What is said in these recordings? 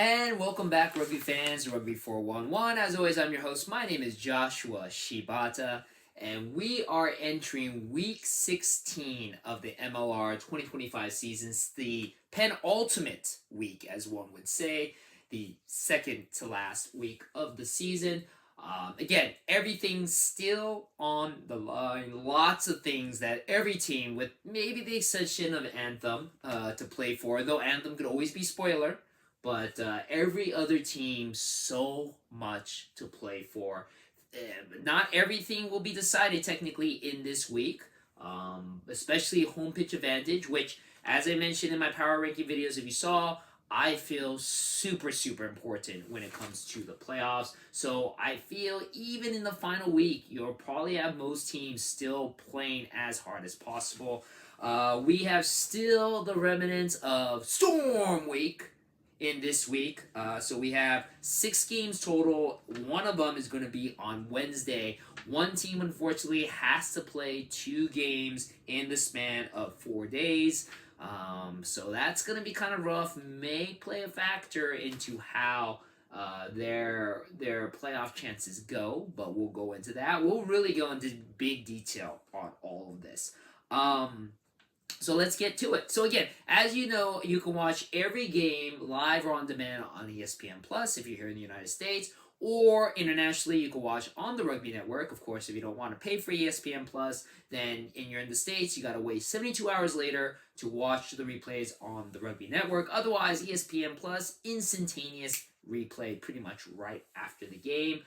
And welcome back, rugby fans, to Rugby411. As always, I'm your host. My name is Joshua Shibata, and we are entering week 16 of the MLR 2025 seasons, the penultimate week, as one would say, the second to last week of the season. Again, everything's still on the line. Lots of things that every team, with maybe the exception of Anthem to play for, though Anthem could always be spoiler, but every other team so much to play for. Not everything will be decided technically in this week, especially home pitch advantage, which, as I mentioned in my power ranking videos, if you saw, I feel super important when it comes to the playoffs. So I feel even in the final week, you'll probably have most teams still playing as hard as possible. We have still the remnants of Storm Week in this week. So we have 6 games total. One of them is going to be on Wednesday. One team, unfortunately, has to play 2 games in the span of 4 days. So that's going to be kind of rough. May play a factor into how their playoff chances go, but we'll go into that. We'll really go into big detail on all of this. So let's get to it. So again, as you know, you can watch every game live or on demand on ESPN Plus if you're here in the United States, or internationally you can watch on the Rugby Network. Of course, if you don't want to pay for ESPN Plus, then and you're in the States, you got to wait 72 hours later to watch the replays on the Rugby Network. Otherwise, ESPN Plus, instantaneous replay pretty much right after the game.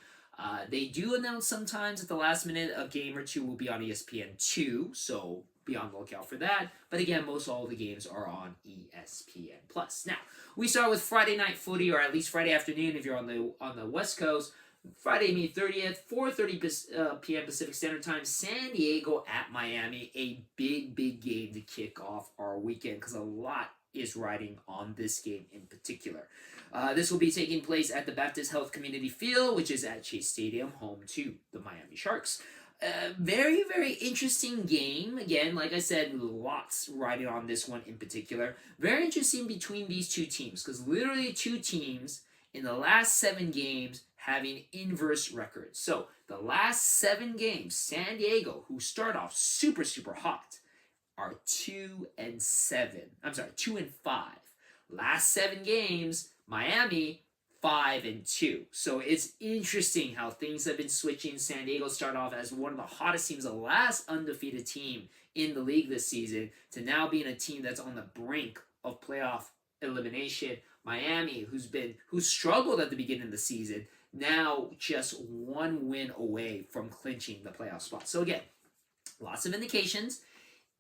They do announce sometimes at the last minute a game or two will be on ESPN2, so be on the lookout for that. But again, most all the games are on ESPN Plus. Now, we start with Friday night footy, or at least Friday afternoon if you're on the West Coast. Friday, May 30th, 4:30 p.m. Pacific Standard Time, San Diego at Miami. A big game to kick off our weekend because a lot is riding on this game in particular. This will be taking place at the Baptist Health Community Field, which is at Chase Stadium, home to the Miami Sharks. Very interesting game. Again, like I said, lots riding on this one in particular. Very interesting between these two teams, because literally two teams in the last 7 games having inverse records. So the last 7 games, San Diego, who start off super hot, are 2-7. I'm sorry, 2-5. Last 7 games, Miami 5-2. So it's interesting how things have been switching. San Diego started off as one of the hottest teams, the last undefeated team in the league this season, to now being a team that's on the brink of playoff elimination. Miami, who struggled at the beginning of the season, now just 1 win away from clinching the playoff spot. So again, lots of indications.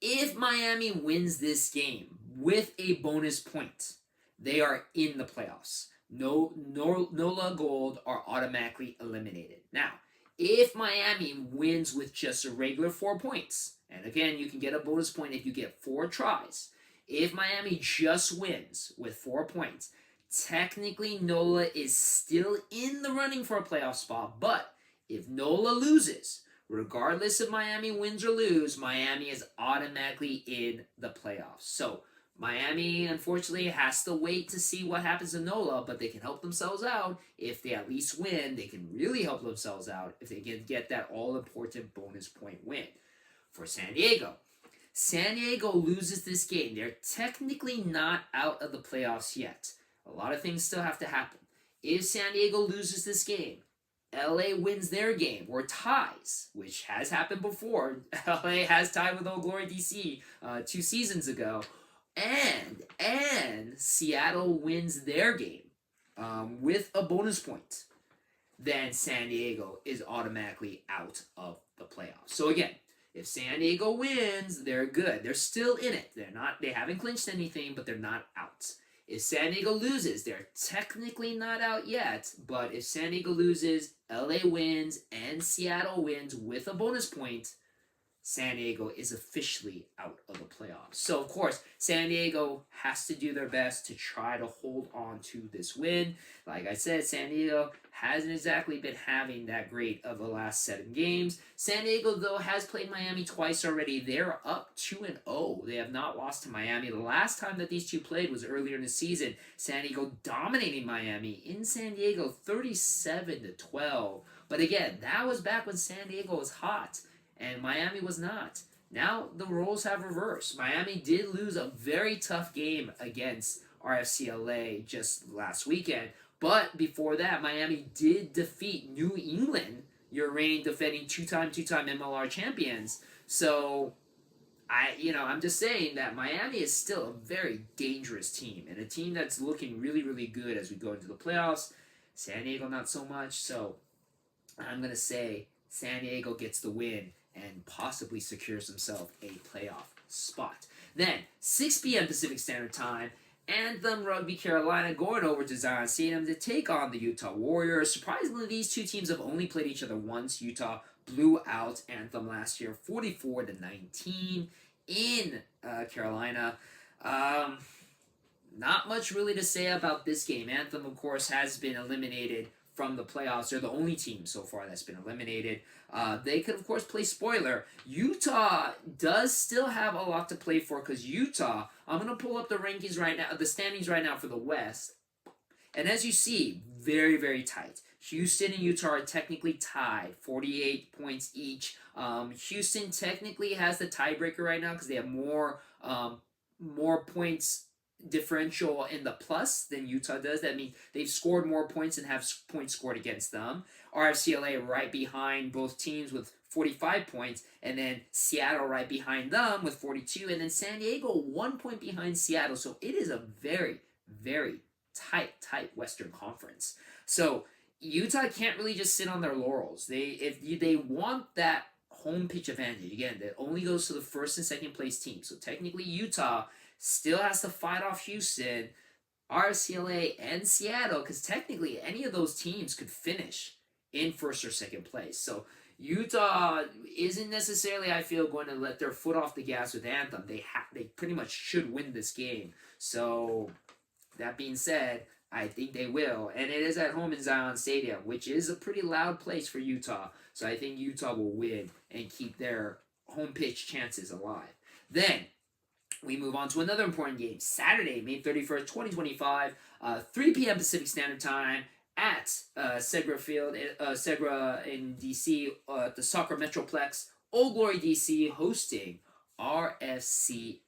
If Miami wins this game with a bonus point, they are in the playoffs. NOLA Gold are automatically eliminated. Now, if Miami wins with just a regular 4 points, and again, you can get a bonus point if you get 4 tries. If Miami just wins with 4 points, technically NOLA is still in the running for a playoff spot, but if NOLA loses, regardless if Miami wins or lose, Miami is automatically in the playoffs. So Miami, unfortunately, has to wait to see what happens to NOLA, but they can help themselves out. If they at least win, they can really help themselves out if they can get that all-important bonus point win. For San Diego, San Diego loses this game. They're technically not out of the playoffs yet. A lot of things still have to happen. If San Diego loses this game, LA wins their game or ties, which has happened before. LA has tied with Old Glory DC 2 seasons ago. And Seattle wins their game with a bonus point, then San Diego is automatically out of the playoffs. So again, if San Diego wins, they're good. They're still in it. They haven't clinched anything, but they're not out. If San Diego loses, they're technically not out yet, but if San Diego loses, LA wins, and Seattle wins with a bonus point, San Diego is officially out of the playoffs. So, of course, San Diego has to do their best to try to hold on to this win. Like I said, San Diego hasn't exactly been having that great of the last 7 games. San Diego, though, has played Miami twice already. They're up 2-0. They have not lost to Miami. The last time that these two played was earlier in the season. San Diego dominating Miami in San Diego 37-12. But again, that was back when San Diego was hot and Miami was not. Now the roles have reversed. Miami did lose a very tough game against RFCLA just last weekend, but before that, Miami did defeat New England, your reigning defending two-time MLR champions. So I'm just saying that Miami is still a very dangerous team and a team that's looking really, really good as we go into the playoffs. San Diego not so much. So I'm gonna say San Diego gets the win and possibly secures himself a playoff spot. Then, 6 p.m. Pacific Standard Time, Anthem Rugby Carolina going over to Zion Stadium to take on the Utah Warriors. Surprisingly, these two teams have only played each other once. Utah blew out Anthem last year, 44-19 in Carolina. Not much really to say about this game. Anthem, of course, has been eliminated from the playoffs. They're the only team so far that's been eliminated. They could, of course, play spoiler. Utah does still have a lot to play for because Utah, I'm going to pull up the rankings right now, the standings right now for the West. And as you see, very, very tight. Houston and Utah are technically tied, 48 points each. Houston technically has the tiebreaker right now because they have more points differential in the plus than Utah does. That means they've scored more points and have points scored against them. RFCLA right behind both teams with 45 points, and then Seattle right behind them with 42, and then San Diego 1 point behind Seattle. So it is a very, very tight Western Conference. So Utah can't really just sit on their laurels. If they want that home pitch advantage, again, that only goes to the first and second place team. So technically Utah still has to fight off Houston, RCLA, and Seattle, because technically any of those teams could finish in first or second place. So Utah isn't necessarily, I feel, going to let their foot off the gas with Anthem. They pretty much should win this game. So that being said, I think they will. And it is at home in Zion Stadium, which is a pretty loud place for Utah. So I think Utah will win and keep their home pitch chances alive. Then we move on to another important game. Saturday, May 31st, 2025, 3 p.m. Pacific Standard Time at Segra Field, Segra in D.C., the Soccer Metroplex. Old Glory D.C. hosting RFCLA.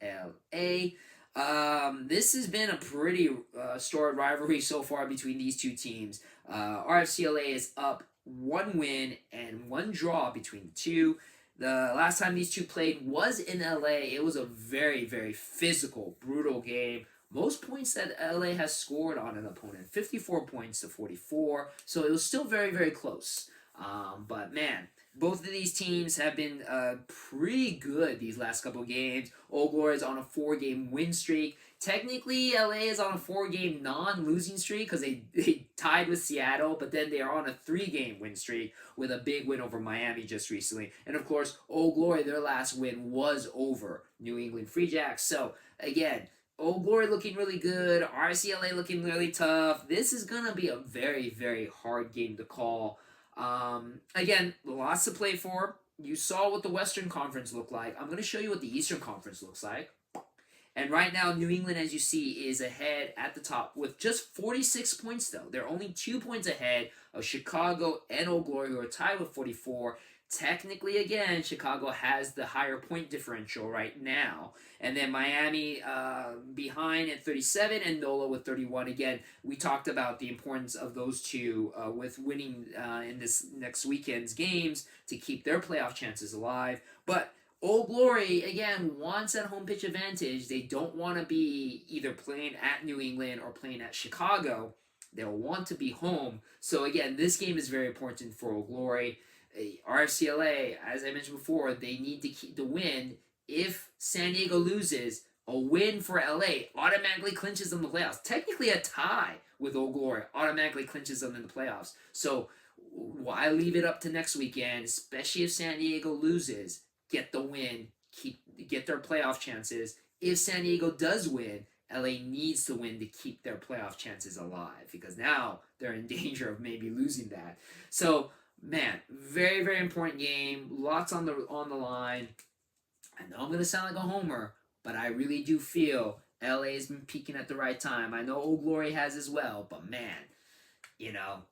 This has been a pretty storied rivalry so far between these two teams. RFCLA is up 1 win and 1 draw between the two. The last time these two played was in LA. It was a very, very physical, brutal game. Most points that LA has scored on an opponent, 54 points to 44. So it was still very, very close. But man, both of these teams have been pretty good these last couple of games. Old Glory is on a 4-game win streak. Technically, LA is on a 4-game non-losing streak because they tied with Seattle, but then they are on a 3-game win streak with a big win over Miami just recently. And of course, Old Glory, their last win was over New England Free Jacks. So again, Old Glory looking really good, RCLA looking really tough. This is going to be a very, very hard game to call. Again, lots to play for. You saw what the Western Conference looked like. I'm going to show you what the Eastern Conference looks like. And right now, New England, as you see, is ahead at the top with just 46 points, though. They're only 2 points ahead of Chicago and Old Glory, who are tied with 44. Technically, again, Chicago has the higher point differential right now. And then Miami behind at 37 and NOLA with 31. Again, we talked about the importance of those two with winning in this next weekend's games to keep their playoff chances alive. But Old Glory, again, wants that home pitch advantage. They don't want to be either playing at New England or playing at Chicago. They'll want to be home. So, again, this game is very important for Old Glory. RFCLA, as I mentioned before, they need to keep the win. If San Diego loses, a win for LA automatically clinches them the playoffs. Technically, a tie with Old Glory automatically clinches them in the playoffs. So, why leave it up to next weekend, especially if San Diego loses? get the win, get their playoff chances. If San Diego does win, LA needs to win to keep their playoff chances alive because now they're in danger of maybe losing that. So, man, very very important game. Lots on the line. I know I'm gonna sound like a homer, but I really do feel LA has been peaking at the right time. I know Old Glory has as well, but man, you know,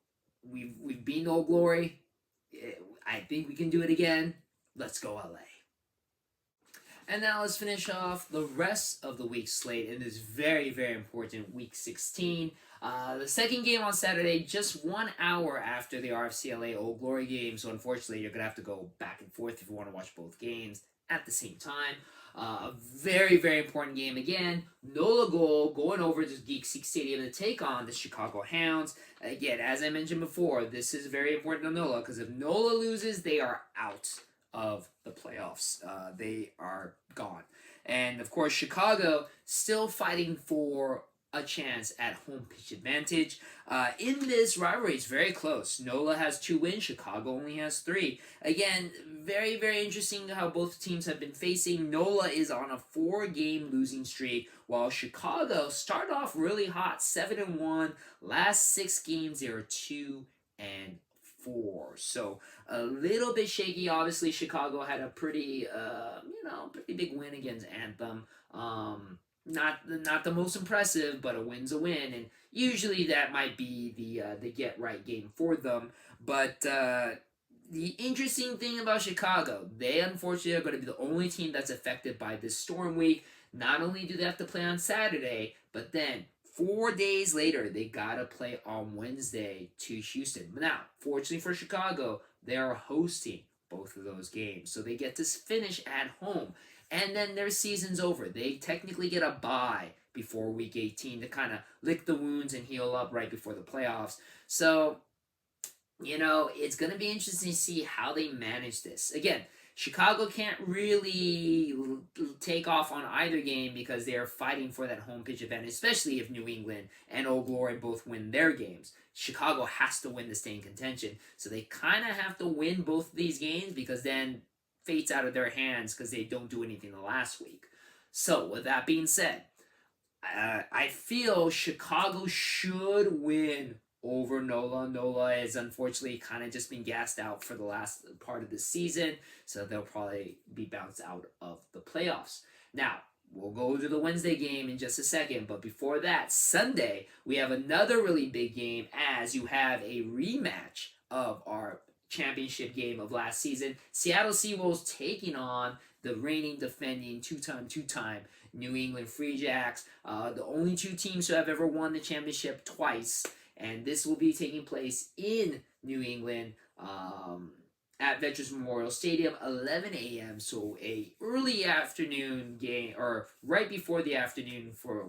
we've beaten Old Glory. I think we can do it again. Let's go LA. And now let's finish off the rest of the week slate in this very, very important week 16. The second game on Saturday, just 1 hour after the RFCLA Old Glory game. So unfortunately, you're going to have to go back and forth if you want to watch both games at the same time. A very, very important game again. NOLA goal going over to Geek Seek Stadium to take on the Chicago Hounds. Again, as I mentioned before, this is very important to NOLA because if NOLA loses, they are out of the playoffs. They are gone. And of course, Chicago still fighting for a chance at home pitch advantage. In this rivalry, it's very close. NOLA has 2 wins. Chicago only has 3. Again, very, very interesting how both teams have been facing. NOLA is on a 4-game losing streak, while Chicago started off really hot, 7-1. Last 6 games, they are 2-4. So a little bit shaky. Obviously, Chicago had a pretty big win against Anthem. Not the most impressive, but a win's a win, and usually that might be the get right game for them. But the interesting thing about Chicago, they unfortunately are going to be the only team that's affected by this storm week. Not only do they have to play on Saturday, but then 4 days later, they gotta play on Wednesday to Houston. Now, fortunately for Chicago, they are hosting both of those games, so they get to finish at home. And then their season's over. They technically get a bye before week 18 to kind of lick the wounds and heal up right before the playoffs. So, it's going to be interesting to see how they manage this. Again, Chicago can't really take off on either game because they are fighting for that home pitch advantage, especially if New England and Old Glory both win their games. Chicago has to win to stay in contention. So they kind of have to win both of these games because then fate's out of their hands because they don't do anything the last week. So, with that being said, I feel Chicago should win over NOLA. NOLA has unfortunately kind of just been gassed out for the last part of the season, so they'll probably be bounced out of the playoffs. Now, we'll go to the Wednesday game in just a second, but before that, Sunday, we have another really big game as you have a rematch of our championship game of last season. Seattle Seawolves taking on the reigning, defending, two-time New England Free Jacks. The only 2 teams who have ever won the championship twice. And this will be taking place in New England at Veterans Memorial Stadium, 11 a.m. So a early afternoon game, or right before the afternoon for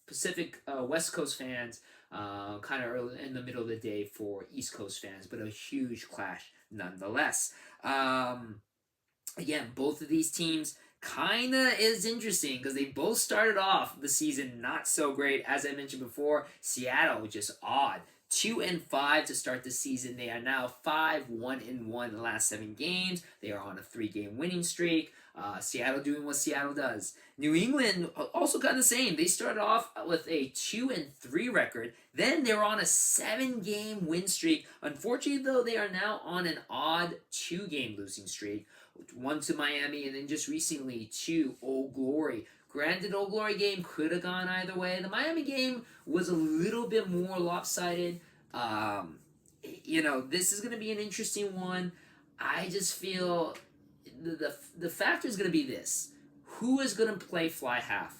Pacific West Coast fans, kind of early in the middle of the day for East Coast fans, but a huge clash nonetheless. Again, both of these teams kind of is interesting because they both started off the season not so great. As I mentioned before, Seattle just odd. 2-5 to start the season. They are now 5-1-1 in the last 7 games. They are on a 3-game winning streak. Seattle doing what Seattle does. New England also kind of the same. They started off with a 2-3 record. Then they were on a 7-game win streak. Unfortunately, though, they are now on an odd 2-game losing streak. 1 to Miami, and then just recently 2 Old Glory. Granted, Old Glory game could have gone either way. The Miami game was a little bit more lopsided. This is going to be an interesting one. I just feel the factor is going to be this. Who is going to play fly half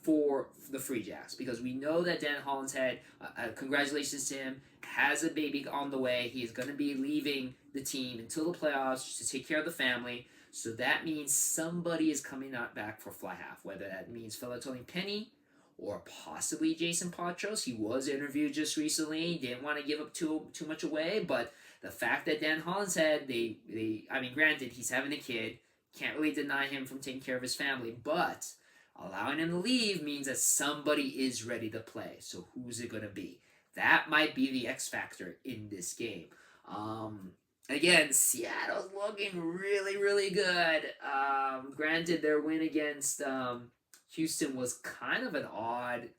for the Free Jacks? Because we know that Dan Hollinshead, congratulations to him, has a baby on the way. He is going to be leaving the team until the playoffs to take care of the family. So that means somebody is coming out back for fly half, whether that means Filatoni Penny or possibly Jason Patros. He was interviewed just recently. Didn't want to give up too much away, but the fact that Dan Hollinshead, granted, he's having a kid. Can't really deny him from taking care of his family, but allowing him to leave means that somebody is ready to play. So who's it going to be? That might be the X factor in this game. Again, Seattle's looking really, really good. Granted, their win against Houston was kind of an odd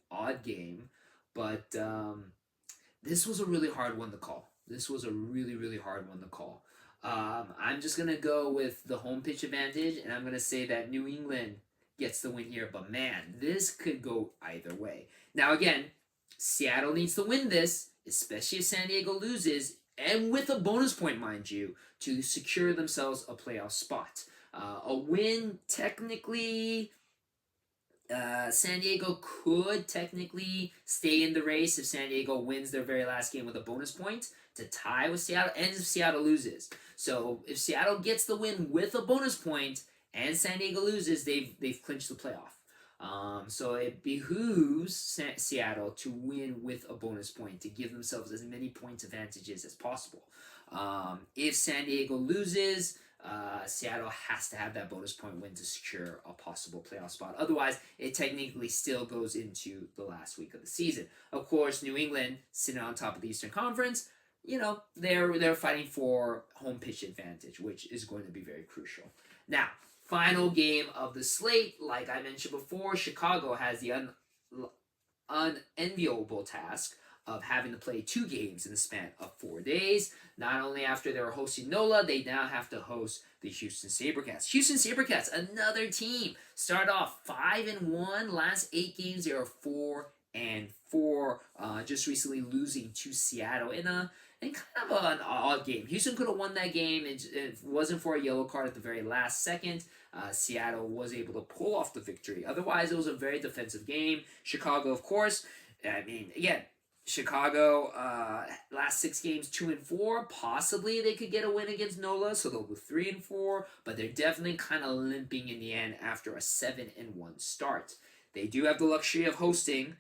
game, but this was a really hard one to call. This was a really, really hard one to call. I'm just gonna go with the home pitch advantage, and I'm gonna say that New England gets the win here. But man, this could go either way. Now, again, Seattle needs to win this, especially if San Diego loses, and with a bonus point, mind you, to secure themselves a playoff spot. A win, technically, San Diego could technically stay in the race if San Diego wins their very last game with a bonus point to tie with Seattle, and if Seattle loses. So if Seattle gets the win with a bonus point and San Diego loses, they've clinched the playoff. So it behooves Seattle to win with a bonus point to give themselves as many points advantages as possible. If San Diego loses, Seattle has to have that bonus point win to secure a possible playoff spot. Otherwise, it technically still goes into the last week of the season. Of course, New England sitting on top of the Eastern Conference, they're fighting for home pitch advantage, which is going to be very crucial. Now, final game of the slate, like I mentioned before, Chicago has the unenviable task of having to play 2 games in the span of 4 days. Not only after they were hosting NOLA, they now have to host the Houston SaberCats. Houston SaberCats, another team, start off 5-1. Last 8 games, they are 4-4. Just recently losing to Seattle in kind of an odd game. Houston could have won that game. It wasn't for a yellow card at the very last second. Seattle was able to pull off the victory. Otherwise, it was a very defensive game. Chicago, of course, again, Chicago, last 6 games, 2-4. Possibly they could get a win against NOLA, so they'll go 3-4. But they're definitely kind of limping in the end after a 7-1 start. They do have the luxury of hosting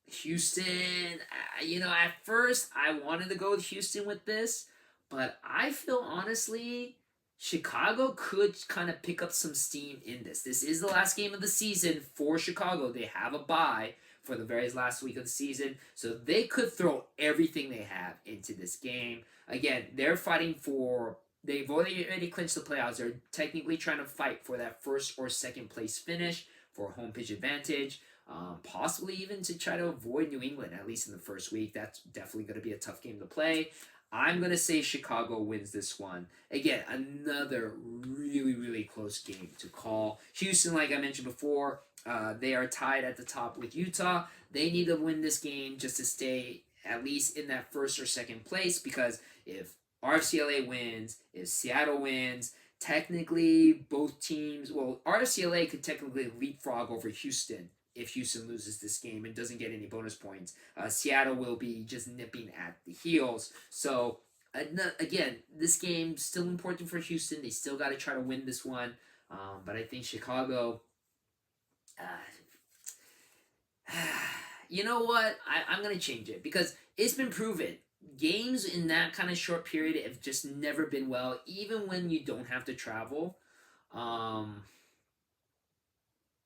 Houston. At first I wanted to go with Houston with this, but I feel honestly Chicago could kind of pick up some steam in this. This is the last game of the season for Chicago. They have a bye for the very last week of the season, so they could throw everything they have into this game. Again, they're fighting for. They've already clinched the playoffs. They're technically trying to fight for that first or second place finish for home pitch advantage. Possibly even to try to avoid New England, at least in the first week. That's definitely going to be a tough game to play. I'm going to say Chicago wins this one. Again, another really, really close game to call. Houston, like I mentioned before, they are tied at the top with Utah. They need to win this game just to stay at least in that first or second place, because if RFCLA wins, if Seattle wins, technically both teams, well, RFCLA could technically leapfrog over Houston if Houston loses this game and doesn't get any bonus points. Seattle will be just nipping at the heels. So, again, this game's still important for Houston. They still got to try to win this one. But I think Chicago... you know what? I'm going to change it, because it's been proven. Games in that kind of short period have just never been well, even when you don't have to travel.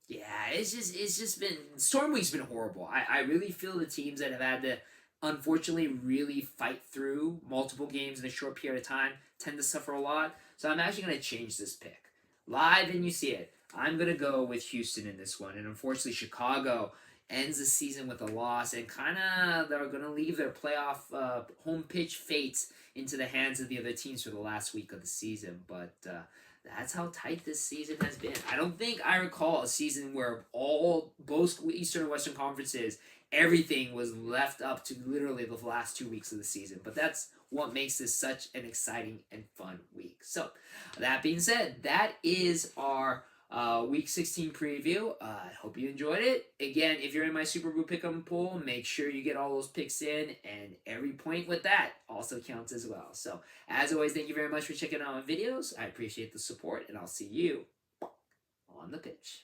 Yeah, it's just been Storm Week's been horrible. I really feel the teams that have had to unfortunately really fight through multiple games in a short period of time tend to suffer a lot. So I'm actually going to change this pick. Live and you see it. I'm going to go with Houston in this one. And unfortunately, Chicago ends the season with a loss, and kind of they're going to leave their playoff home pitch fates into the hands of the other teams for the last week of the season. But that's how tight this season has been. I don't think I recall a season where both Eastern and Western conferences, everything was left up to literally the last 2 weeks of the season. But that's what makes this such an exciting and fun week. So, that being said, that is our Week 16 preview. I hope you enjoyed it. Again, if you're in my Super Bowl Pick'em pool, make sure you get all those picks in, and every point with that also counts as well. So, as always, thank you very much for checking out my videos. I appreciate the support, and I'll see you on the pitch.